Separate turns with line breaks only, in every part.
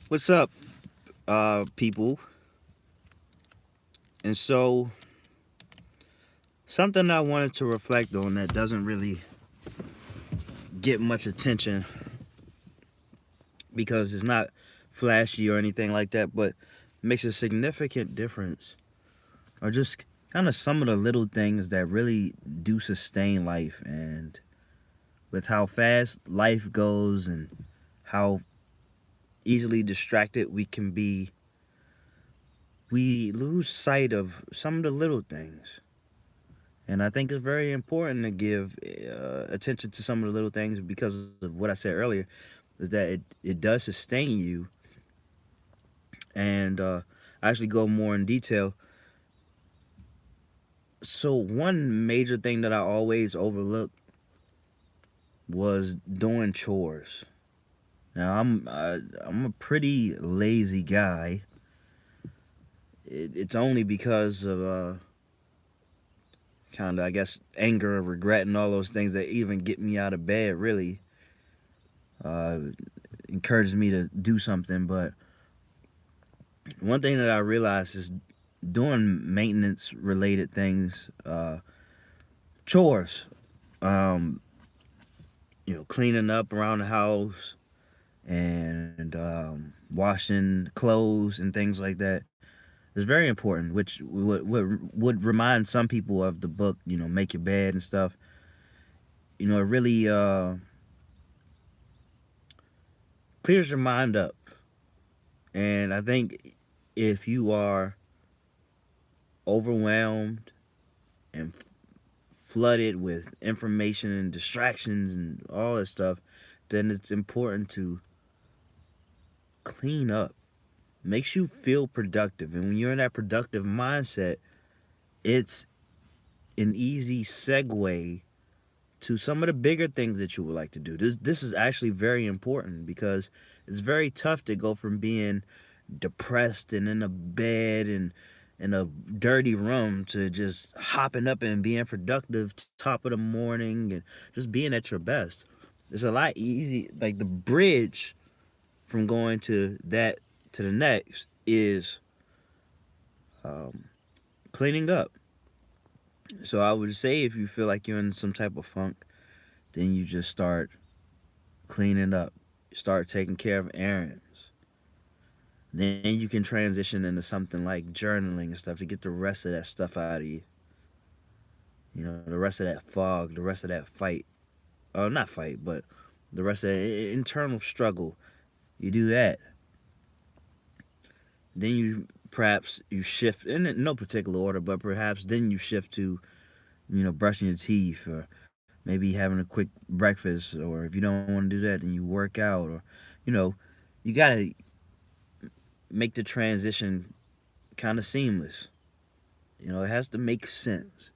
What's up, people? And so, something I wanted to reflect on that doesn't really get much attention because it's not flashy or anything like that, but makes a significant difference, are just kind of some of the little things that really do sustain life. And with how fast life goes and how easily distracted we can be, we lose sight of some of the little things. And I think it's very important to give attention to some of the little things because of what I said earlier, is that it does sustain you. And I actually go more in detail. So one major thing that I always overlooked was doing chores. Now I'm a pretty lazy guy. It's only because of kind of, I guess, anger, regret, and all those things that even get me out of bed. Really uh, encourages me to do something. But one thing that I realized is doing maintenance related things, chores, um, cleaning up around the house and washing clothes and things like that is very important, which would remind some people of the book, Make Your Bed and stuff. It really clears your mind up. And I think if you are overwhelmed and flooded with information and distractions and all that stuff, then it's important to clean up. Makes you feel productive. And when you're in that productive mindset, it's an easy segue to some of the bigger things that you would like to do. This is actually very important because it's very tough to go from being depressed and in a bed and in a dirty room to just hopping up and being productive top of the morning and just being at your best. It's a lot easy. Like the bridge from going to that to the next is um, cleaning up. So I would say if you feel like you're in some type of funk, then you just start cleaning up. Start taking care of errands. Then you can transition into something like journaling and stuff to get the rest of that stuff out of you. The rest of that fog, the rest of that fight. Oh, not fight, but the rest of the internal struggle. You do that. Then you perhaps you shift in no particular order, but perhaps then you shift to brushing your teeth or maybe having a quick breakfast, or if you don't want to do that, then you work out, or you know, you gotta make the transition kind of seamless. It has to make sense.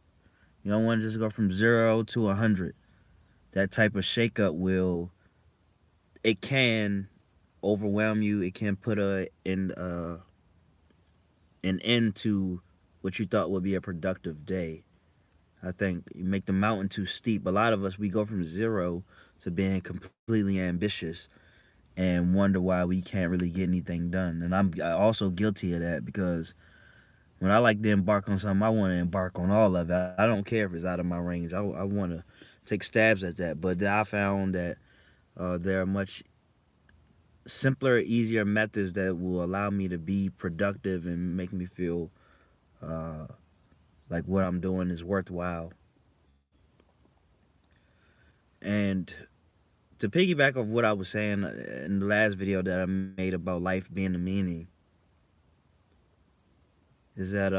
You don't want to just go from 0 to 100. That type of shakeup it can overwhelm you. It can put an end to what you thought would be a productive day. I think you make the mountain too steep. A lot of us, we go from 0 to being completely ambitious and wonder why we can't really get anything done. And I'm also guilty of that because when I like to embark on something, I want to embark on all of it. I don't care if it's out of my range. I want to take stabs at that. But I found that there are much simpler, easier methods that will allow me to be productive and make me feel uh, like what I'm doing is worthwhile. And to piggyback off what I was saying in the last video that I made about life being the meaning, is that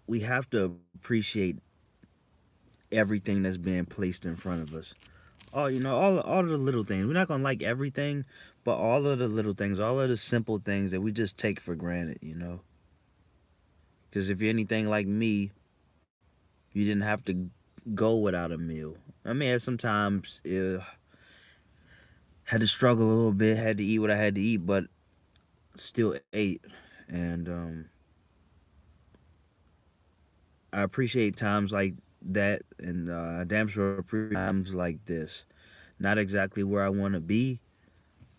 we have to appreciate everything that's being placed in front of us. All of the little things. We're not gonna like everything, but all of the little things, all of the simple things that we just take for granted. Because if you're anything like me, you didn't have to go without a meal. I mean, sometimes had to struggle a little bit, had to eat what I had to eat, but still ate. And I appreciate times like that, and I damn sure appreciate times like this. Not exactly where I want to be,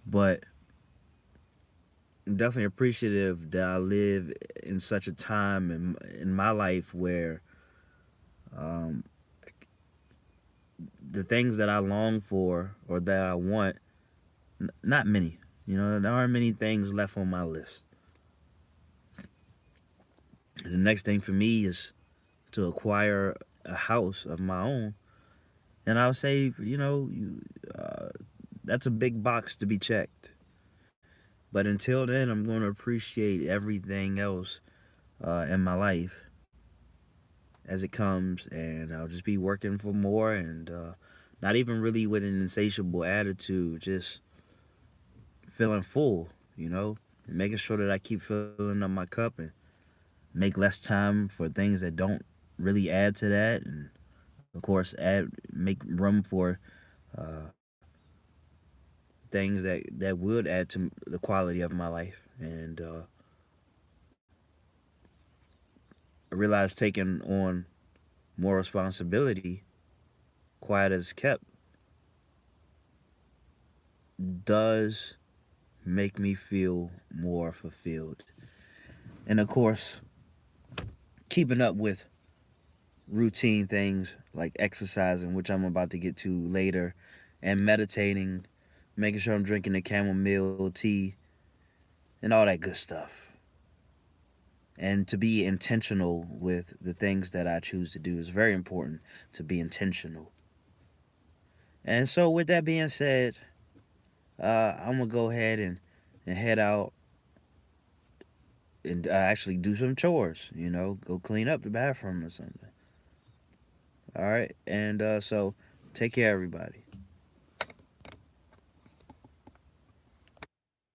but I'm definitely appreciative that I live in such a time in my life where um, the things that I long for or that I want, not many. You know, there aren't many things left on my list. The next thing for me is to acquire a house of my own, and I'll say, uh, that's a big box to be checked. But until then, I'm going to appreciate everything else in my life as it comes, and I'll just be working for more and not even really with an insatiable attitude, just feeling full, and making sure that I keep filling up my cup and make less time for things that don't really add to that, and of course, make room for uh, things that would add to the quality of my life. And I realized taking on more responsibility, quiet as kept, does make me feel more fulfilled. And of course, keeping up with routine things like exercising, which I'm about to get to later, and meditating, making sure I'm drinking the chamomile tea, and all that good stuff. And to be intentional with the things that I choose to do is very important to be intentional. And so, with that being said, I'm gonna go ahead and head out and actually do some chores. Go clean up the bathroom or something. All right, and so take care, everybody.